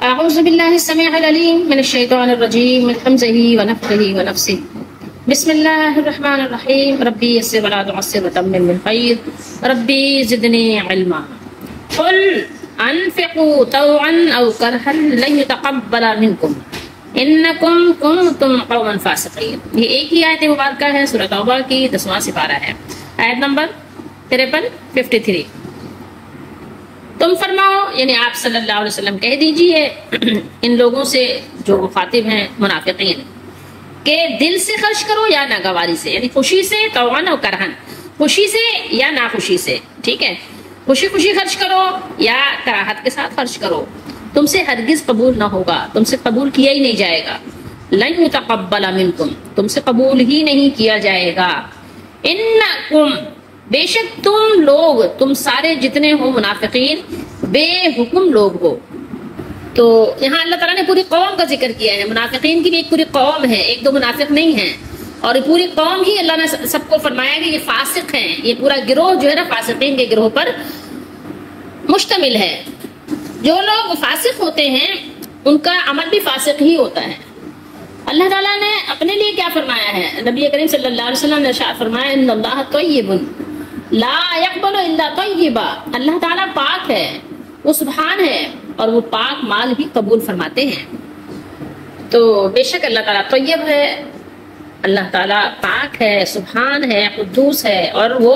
أعوذ بالله السميع العليم من الشيطان الرجيم من همزه ونفخه ونفسه بسم الله الرحمن الرحيم ربي يسر ولا تعسر وتمم بالخير ربي زدني علما قل أنفقوا طوعا أو كرها لن يتقبل منكم انکم کنتم قوما فاسقین. یہ ایک ہی آیت مبارکہ ہے، سورۃ توبہ کی 10واں سپارہ ہے، آیت نمبر 53 تم فرماؤ، یعنی آپ صلی اللہ علیہ وسلم کہہ دیجئے ان لوگوں سے جو مخاطب ہیں منافقین، کہ دل سے خرچ کرو یا ناگواری سے، یعنی خوشی سے، طوعاً و کرہن، خوشی سے یا ناخوشی سے، ٹھیک ہے، خوشی خوشی خرچ کرو یا کراہت کے ساتھ خرچ کرو، تم سے ہرگز قبول نہ ہوگا، تم سے قبول کیا ہی نہیں جائے گا. لن يتقبل منکم، تم سے قبول ہی نہیں کیا جائے گا. انکم، بے شک تم لوگ، تم سارے جتنے ہو منافقین بے حکم لوگ ہو. تو یہاں اللہ تعالیٰ نے پوری قوم کا ذکر کیا ہے، منافقین کی بھی ایک پوری قوم ہے، ایک دو منافق نہیں ہیں، اور یہ پوری قوم ہی اللہ نے سب کو فرمایا کہ یہ فاسق ہیں، یہ پورا گروہ جو ہے نا فاسقین کے گروہ پر مشتمل ہے. جو لوگ فاسق ہوتے ہیں ان کا عمل بھی فاسق ہی ہوتا ہے. اللہ تعالیٰ نے اپنے لیے کیا فرمایا ہے؟ نبی کریم صلی اللہ علیہ وسلم نے ارشاد فرمایا ان اللہ طیب لا یقبل الا طیبا، اللہ تعالیٰ پاک ہے، وہ سبحان ہے، اور وہ پاک مال بھی قبول فرماتے ہیں. تو بے شک اللہ تعالیٰ طیب ہے، اللہ تعالیٰ پاک ہے، سبحان ہے، قدوس ہے، اور وہ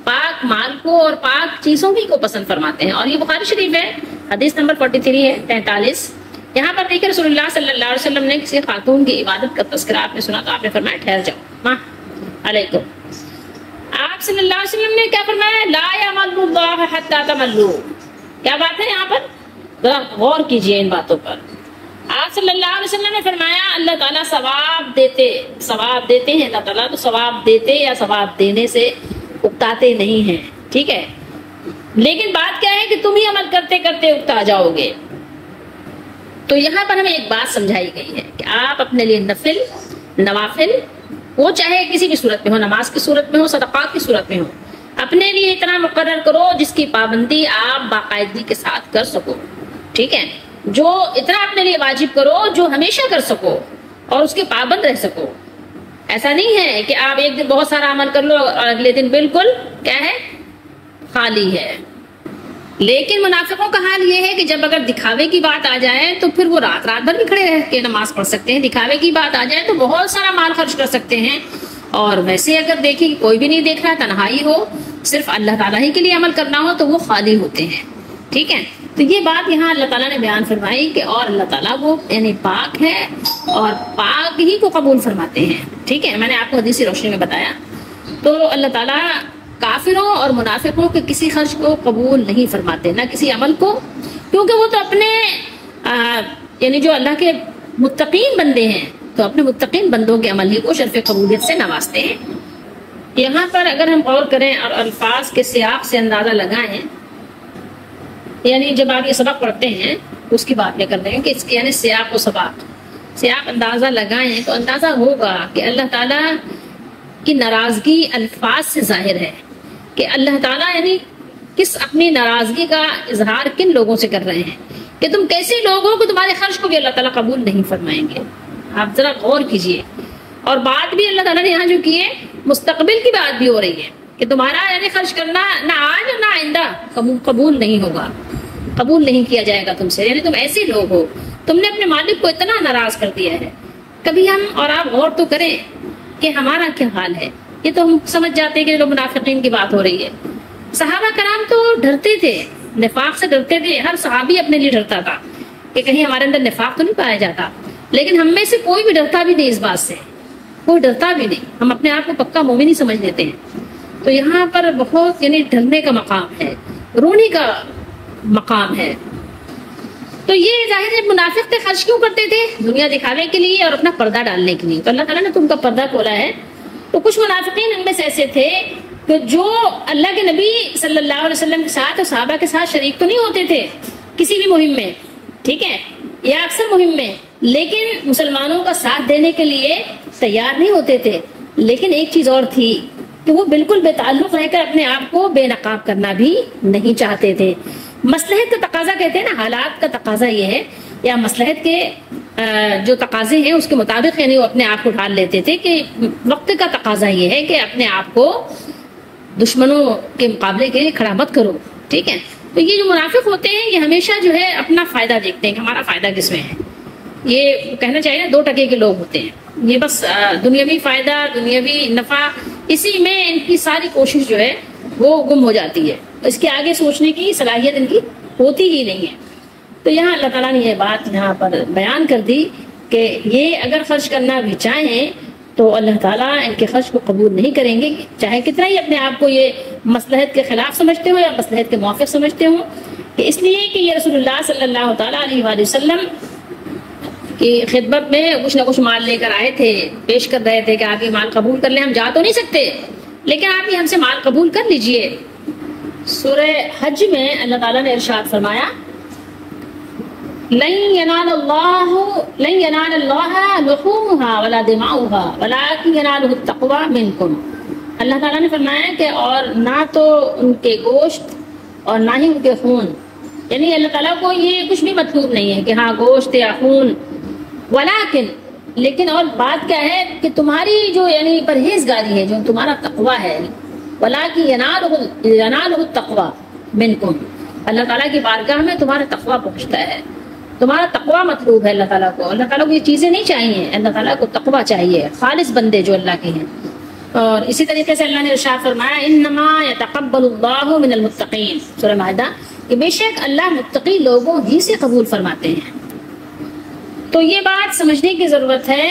پاک مال کو اور پاک چیزوں بھی کو پسند فرماتے ہیں. اور یہ بخاری شریف ہے، حدیث نمبر 43 ہے 43. یہاں پر دیکھیں رسول اللہ صلی اللہ علیہ وسلم نے کسی خاتون کی عبادت کا تذکرہ آپ نے سنا تو آپ نے فرمایا ٹھہر جاؤ ماں علیکم. آپ صلی اللہ علیہ وسلم نے کیا فرمایا؟ لا یمل اللہ حتی تملوا. کیا بات ہے یہاں پر؟ ذرا غور کیجئے ان باتوں پر. آپ صلی اللہ علیہ وسلم نے فرمایا اللہ تعالیٰ ثواب دیتے ہیں، اللہ تعالیٰ تو ثواب دیتے یا ثواب دینے سے اکتاتے نہیں ہیں، ٹھیک ہے، لیکن بات کیا ہے کہ تم ہی عمل کرتے کرتے اکتا جاؤ گے. تو یہاں پر ہمیں ایک بات سمجھائی گئی ہے کہ آپ اپنے لیے نوافل وہ چاہے کسی بھی صورت میں ہو، نماز کی صورت میں ہو، صدقات کی صورت میں ہو، اپنے لیے اتنا مقرر کرو جس کی پابندی آپ باقاعدگی کے ساتھ کر سکو، ٹھیک ہے، جو اتنا اپنے لیے واجب کرو جو ہمیشہ کر سکو اور اس کے پابند رہ سکو. ایسا نہیں ہے کہ آپ ایک دن بہت سارا عمل کر لو اور اگلے دن بالکل کیا ہے، خالی ہے. لیکن منافقوں کا حال یہ ہے کہ جب اگر دکھاوے کی بات آ جائے تو پھر وہ رات بھر بھی کھڑے رہ کے نماز پڑھ سکتے ہیں، دکھاوے کی بات آ جائے تو بہت سارا مال خرچ کر سکتے ہیں، اور ویسے اگر دیکھیں کہ کوئی بھی نہیں دیکھ رہا، تنہائی ہو، صرف اللہ تعالیٰ ہی کے لیے عمل کرنا ہو تو وہ خالی ہوتے ہیں، ٹھیک ہے. تو یہ بات یہاں اللہ تعالیٰ نے بیان فرمائی کہ اور اللہ تعالیٰ وہ یعنی پاک ہے اور پاک ہی کو قبول فرماتے ہیں، ٹھیک ہے. میں نے آپ کو حدیث روشنی میں بتایا. تو اللہ تعالیٰ کافروں اور منافقوں کے کسی خرچ کو قبول نہیں فرماتے، نہ کسی عمل کو، کیونکہ وہ تو اپنے یعنی جو اللہ کے متقین بندے ہیں تو اپنے متقین بندوں کے عمل ہی کو شرف قبولیت سے نوازتے ہیں. یہاں پر اگر ہم غور کریں اور الفاظ کے سیاق سے اندازہ لگائیں، یعنی جب آپ یہ سبق پڑھتے ہیں اس کی بات یہ کر رہے ہیں کہ اس کے یعنی سیاق و سیاق اندازہ لگائیں تو اندازہ ہوگا کہ اللہ تعالیٰ کی ناراضگی الفاظ سے ظاہر ہے کہ اللہ تعالیٰ یعنی کس اپنی ناراضگی کا اظہار کن لوگوں سے کر رہے ہیں کہ تم کیسے لوگ ہو کہ تمہارے خرچ کو بھی اللہ تعالیٰ قبول نہیں فرمائیں گے. آپ ذرا غور کیجئے. اور بات بھی اللہ تعالیٰ نے یہاں جو کی ہے مستقبل کی بات بھی ہو رہی ہے کہ تمہارا یعنی خرچ کرنا نہ آج اور نہ آئندہ قبول نہیں ہوگا، قبول نہیں کیا جائے گا تم سے. یعنی تم ایسے لوگ ہو، تم نے اپنے مالک کو اتنا ناراض کر دیا ہے. کبھی ہم اور آپ غور تو کریں کہ ہمارا کیا حال ہے. یہ تو ہم سمجھ جاتے ہیں کہ جو منافقین کی بات ہو رہی ہے. صحابہ کرام تو ڈرتے تھے، نفاق سے ڈرتے تھے، ہر صحابی اپنے لیے ڈرتا تھا کہ کہیں ہمارے اندر نفاق تو نہیں پایا جاتا. لیکن ہم میں سے کوئی بھی ڈرتا بھی نہیں اس بات سے، کوئی ڈرتا بھی نہیں. ہم اپنے آپ کو پکا مومن ہی سمجھ لیتے ہیں. تو یہاں پر بہت یعنی ڈرنے کا مقام ہے، رونے کا مقام ہے. تو یہ ظاہر ہے منافق تھے، خرچ کیوں کرتے تھے؟ دنیا دکھانے کے لیے اور اپنا پردہ ڈالنے کے لیے. تو اللہ تعالیٰ نے تم کا پردہ کھولا ہے. تو کچھ منافقین ان میں سے ایسے تھے کہ جو اللہ کے نبی صلی اللہ علیہ وسلم کے ساتھ اور صحابہ کے ساتھ شریک تو نہیں ہوتے تھے کسی بھی مہم میں، ٹھیک ہے، یا اکثر مہم میں، لیکن مسلمانوں کا ساتھ دینے کے لیے تیار نہیں ہوتے تھے. لیکن ایک چیز اور تھی کہ وہ بالکل بے تعلق رہ کر اپنے آپ کو بے نقاب کرنا بھی نہیں چاہتے تھے. مصلحت کا تقاضا کہتے ہیں نا، حالات کا تقاضا یہ ہے، یا مصلحت کے جو تقاضے ہیں اس کے مطابق یعنی وہ اپنے آپ کو ڈھال لیتے تھے کہ وقت کا تقاضا یہ ہے کہ اپنے آپ کو دشمنوں کے مقابلے کے لیے کھڑا مت کرو، ٹھیک ہے۔ تو یہ جو منافق ہوتے ہیں یہ ہمیشہ جو ہے اپنا فائدہ دیکھتے ہیں کہ ہمارا فائدہ کس میں ہے، یہ کہنا چاہیے نا 2 ٹکے کے لوگ ہوتے ہیں، یہ بس دنیاوی فائدہ، دنیاوی نفع، اسی میں ان کی ساری کوشش جو ہے وہ گم ہو جاتی ہے، اس کے آگے سوچنے کی صلاحیت ان کی ہوتی ہی نہیں ہے۔ تو یہاں اللہ تعالیٰ نے یہ بات یہاں پر بیان کر دی کہ یہ اگر خرچ کرنا بھی چاہیں تو اللہ تعالیٰ ان کے خرچ کو قبول نہیں کریں گے، چاہے کتنا ہی اپنے آپ کو یہ مصلحت کے خلاف سمجھتے ہو یا مصلحت کے موافق سمجھتے ہو، کہ اس لیے کہ یہ رسول اللہ صلی اللہ تعالیٰ علیہ وآلہ وسلم کی خدمت میں کچھ نہ کچھ مال لے کر آئے تھے، پیش کر رہے تھے کہ آپ یہ مال قبول کر لیں، ہم جا تو نہیں سکتے لیکن آپ یہ ہم سے مال قبول کر لیجئے۔ سورہ حج میں اللہ تعالیٰ نے ارشاد فرمایا لن ينال الله لحومها ولا دماؤها ولكن يناله التقوى منكم۔ اللہ تعالیٰ نے فرمایا کہ اور نہ تو ان کے گوشت اور نہ ہی ان کے خون، یعنی اللہ تعالیٰ کو یہ کچھ بھی مطلوب نہیں ہے کہ ہاں گوشت یا خون، لیکن اور بات کیا ہے کہ تمہاری جو یعنی پرہیزگاری ہے، جو تمہارا تقوی ہے، وَلَٰكِنْ يَنَالُهُ التَّقْوَىٰ مِنْكُمْ، اللہ تعالیٰ کی بارگاہ میں تمہارا تقوی پہنچتا ہے، تمہارا تقوی مطلوب ہے اللہ تعالیٰ کو۔ اللہ تعالیٰ کو یہ چیزیں نہیں چاہیے، اللہ تعالیٰ کو تقوی چاہیے، خالص بندے جو اللہ کے ہیں۔ اور اسی طریقے سے اللہ نے ارشاد فرمایا انما يتقبل اللہ من المتقین، سورہ مائدہ، کہ بے شک اللہ متقی لوگوں ہی سے قبول فرماتے ہیں۔ تو یہ بات سمجھنے کی ضرورت ہے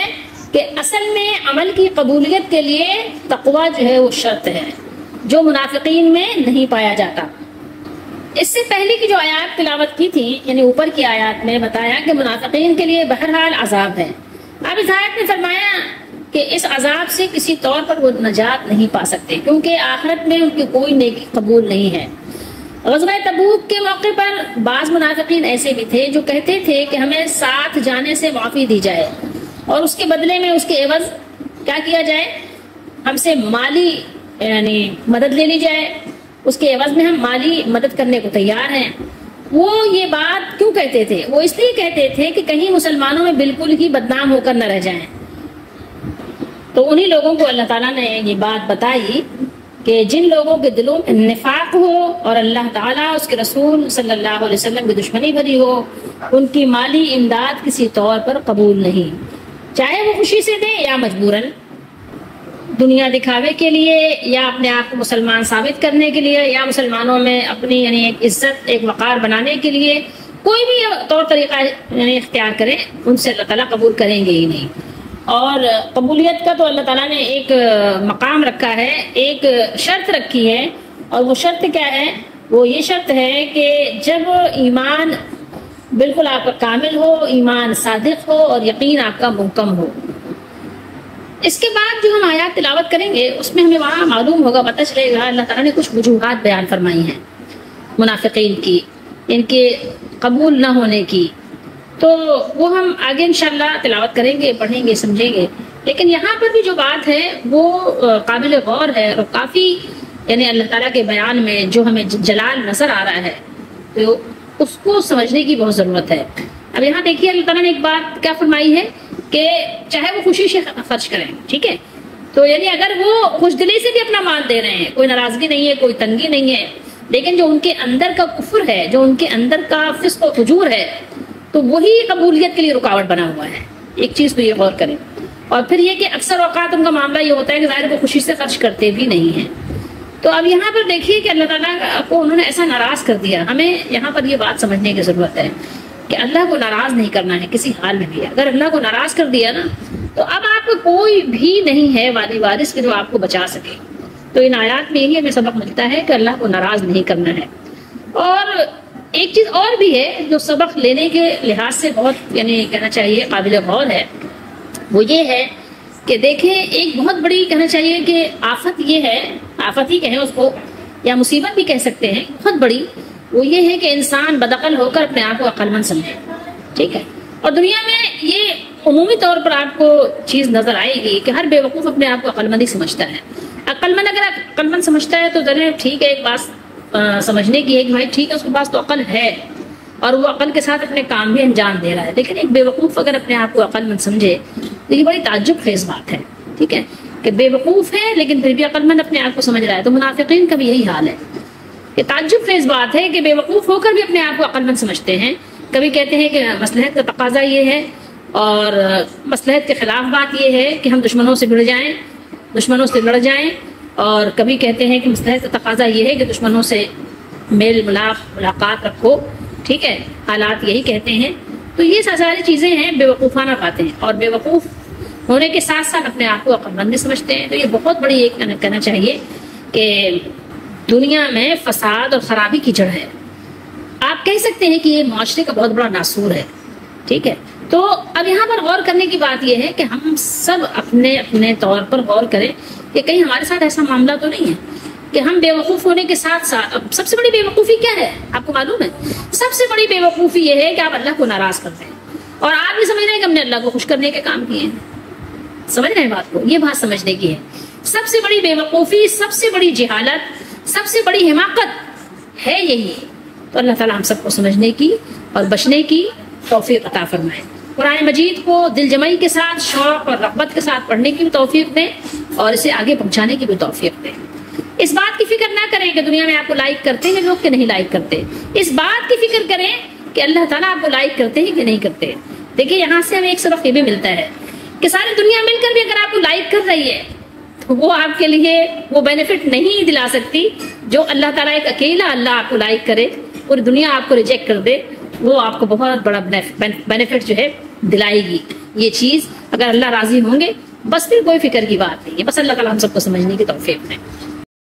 کہ اصل میں عمل کی قبولیت کے لیے تقوی جو ہے وہ شرط ہے، جو منافقین میں نہیں پایا جاتا۔ اس سے پہلے کی جو آیات تلاوت کی تھی، یعنی اوپر کی آیات میں بتایا کہ منافقین کے لیے بہرحال عذاب ہے۔ اب اس آیت میں فرمایا کہ اس عذاب سے کسی طور پر وہ نجات نہیں پا سکتے، کیونکہ آخرت میں ان کی کوئی نیکی قبول نہیں ہے۔ غزوہ تبوک کے موقع پر بعض منافقین ایسے بھی تھے جو کہتے تھے کہ ہمیں ساتھ جانے سے معافی دی جائے اور اس کے بدلے میں اس کے عوض کیا کیا جائے، ہم سے مالی یعنی مدد لے لی جائے، اس کے عوض میں ہم مالی مدد کرنے کو تیار ہیں۔ وہ یہ بات کیوں کہتے تھے؟ وہ اس لیے کہتے تھے کہ کہیں مسلمانوں میں بالکل ہی بدنام ہو کر نہ رہ جائیں۔ تو انہی لوگوں کو اللہ تعالیٰ نے یہ بات بتائی کہ جن لوگوں کے دلوں میں نفاق ہو اور اللہ تعالیٰ اس کے رسول صلی اللہ علیہ وسلم کی دشمنی بھری ہو، ان کی مالی امداد کسی طور پر قبول نہیں، چاہے وہ خوشی سے دیں یا مجبوراً، دنیا دکھاوے کے لیے یا اپنے آپ کو مسلمان ثابت کرنے کے لیے یا مسلمانوں میں اپنی یعنی ایک عزت ایک وقار بنانے کے لیے، کوئی بھی طور طریقہ یعنی اختیار کریں، ان سے اللہ تعالیٰ قبول کریں گے ہی نہیں۔ اور قبولیت کا تو اللہ تعالیٰ نے ایک مقام رکھا ہے، ایک شرط رکھی ہے، اور وہ شرط کیا ہے؟ وہ یہ شرط ہے کہ جب ایمان بالکل آپ کا کامل ہو، ایمان صادق ہو اور یقین آپ کا محکم ہو۔ اس کے بعد جو ہم آیات تلاوت کریں گے اس میں ہمیں وہاں معلوم ہوگا، پتہ چلے گا اللہ تعالیٰ نے کچھ وجوہات بیان فرمائی ہیں منافقین کی، ان کے قبول نہ ہونے کی، تو وہ ہم آگے انشاءاللہ تلاوت کریں گے، پڑھیں گے، سمجھیں گے۔ لیکن یہاں پر بھی جو بات ہے وہ قابل غور ہے اور کافی یعنی اللہ تعالیٰ کے بیان میں جو ہمیں جلال نظر آ رہا ہے تو اس کو سمجھنے کی بہت ضرورت ہے۔ اب یہاں دیکھیے اللہ تعالیٰ نے ایک بات کیا فرمائی ہے کہ چاہے وہ خوشی سے خرچ کریں، ٹھیک ہے، تو یعنی اگر وہ خوش دلی سے بھی اپنا مال دے رہے ہیں، کوئی ناراضگی نہیں ہے، کوئی تنگی نہیں ہے، لیکن جو ان کے اندر کا کفر ہے، جو ان کے اندر کا فسق و فجور ہے، تو وہی قبولیت کے لیے رکاوٹ بنا ہوا ہے۔ ایک چیز تو یہ غور کریں، اور پھر یہ کہ اکثر اوقات ان کا معاملہ یہ ہوتا ہے کہ ظاہر وہ خوشی سے خرچ کرتے بھی نہیں ہیں۔ تو اب یہاں پر دیکھیے کہ اللہ تعالیٰ کو انہوں نے ایسا ناراض کر دیا۔ ہمیں یہاں پر یہ بات سمجھنے کی ضرورت ہے کہ اللہ کو ناراض نہیں کرنا ہے کسی حال میں بھی۔ اگر اللہ کو ناراض کر دیا نا تو اب آپ کو کوئی بھی نہیں ہے والی وارث کے جو آپ کو بچا سکے۔ تو ان آیات میں یہی ہمیں سبق ملتا ہے کہ اللہ کو ناراض نہیں کرنا ہے۔ اور ایک چیز اور بھی ہے جو سبق لینے کے لحاظ سے بہت یعنی کہنا چاہیے قابل غور ہے، وہ یہ ہے کہ دیکھیں ایک بہت بڑی کہنا چاہیے کہ آفت یہ ہے، آفت ہی کہیں اس کو یا مصیبت بھی کہہ سکتے ہیں بہت بڑی، وہ یہ ہے کہ انسان بدعقل ہو کر اپنے آپ کو عقل مند سمجھے، ٹھیک ہے۔ اور دنیا میں یہ عمومی طور پر آپ کو چیز نظر آئے گی کہ ہر بے وقوف اپنے آپ کو عقل مند ہی سمجھتا ہے۔ عقل مند اگر عقل مند سمجھتا ہے تو ذرا ٹھیک ہے، ایک بات سمجھنے کی ہے کہ بھائی ٹھیک ہے اس کے پاس تو عقل ہے اور وہ عقل کے ساتھ اپنے کام بھی انجام دے رہا ہے، لیکن ایک بے وقوف اگر اپنے آپ کو عقل مند سمجھے تو یہ بڑی تعجب خیز بات ہے، ٹھیک ہے، کہ بے وقوف ہے لیکن پھر بھی عقل مند اپنے آپ کو سمجھ رہا ہے۔ تو منافقین کا بھی یہی حال ہے کہ تعجب خیز بات ہے کہ بے وقوف ہو کر بھی اپنے آپ کو عقل مند سمجھتے ہیں۔ کبھی کہتے ہیں کہ مصلحت کا تقاضا یہ ہے اور مصلحت کے خلاف بات یہ ہے کہ ہم دشمنوں سے بڑھ جائیں، دشمنوں سے لڑ جائیں، اور کبھی کہتے ہیں کہ مصلحت کا تقاضا یہ ہے کہ دشمنوں سے میل ملاقات رکھو، ٹھیک ہے، حالات یہی کہتے ہیں۔ تو یہ ساری چیزیں ہیں بے وقوفانہ باتیں، اور بے وقوف ہونے کے ساتھ ساتھ اپنے آپ کو عقل مند سمجھتے ہیں۔ تو یہ بہت بڑی ایک کہنا چاہیے کہ دنیا میں فساد اور خرابی کی جڑ ہے۔ آپ کہہ سکتے ہیں کہ یہ معاشرے کا بہت بڑا ناسور ہے، ٹھیک ہے۔ تو اب یہاں پر غور کرنے کی بات یہ ہے کہ ہم سب اپنے اپنے طور پر غور کریں کہ کہیں ہمارے ساتھ ایسا معاملہ تو نہیں ہے کہ ہم بے وقوف ہونے کے ساتھ ساتھ، اب سب سے بڑی بے وقوفی کیا ہے آپ کو معلوم ہے؟ سب سے بڑی بے وقوفی یہ ہے کہ آپ اللہ کو ناراض کرتے ہیں اور آپ بھی سمجھ رہے ہیں کہ ہم نے اللہ کو خوش کرنے کے کام کیے ہیں۔ سمجھ رہے ہیں بات کو؟ یہ بات سمجھنے کی ہے۔ سب سے بڑی بے وقوفی، سب سے بڑی جہالت، سب سے بڑی حماقت ہے یہی۔ تو اللہ تعالیٰ ہم سب کو سمجھنے کی اور بچنے کی توفیق عطا فرمائے۔ قرآن مجید کو دل جمعی کے ساتھ، شوق اور رغبت کے ساتھ پڑھنے کی بھی توفیق دیں اور اسے آگے پہنچانے کی بھی توفیق دیں۔ اس بات کی فکر نہ کریں کہ دنیا میں آپ کو لائک کرتے ہیں لوگ کہ نہیں لائک کرتے، اس بات کی فکر کریں کہ اللہ تعالیٰ آپ کو لائک کرتے ہیں کہ نہیں کرتے۔ دیکھیے یہاں سے ہمیں ایک سبق یہ بھی ملتا ہے کہ ساری دنیا مل کر بھی اگر آپ کو لائک کر رہی ہے تو وہ آپ کے لیے وہ بینیفٹ نہیں دلا سکتی جو اللہ تعالیٰ ایک اکیلا اللہ آپ کو لائک کرے، پوری دنیا آپ کو ریجیکٹ کر دے، وہ آپ کو بہت بڑا بینیفٹ جو ہے دلائے گی۔ یہ چیز اگر اللہ راضی ہوں گے بس پھر کوئی فکر کی بات نہیں ہے، بس اللہ تعالیٰ ہم سب کو سمجھنے کی توفیق دیں۔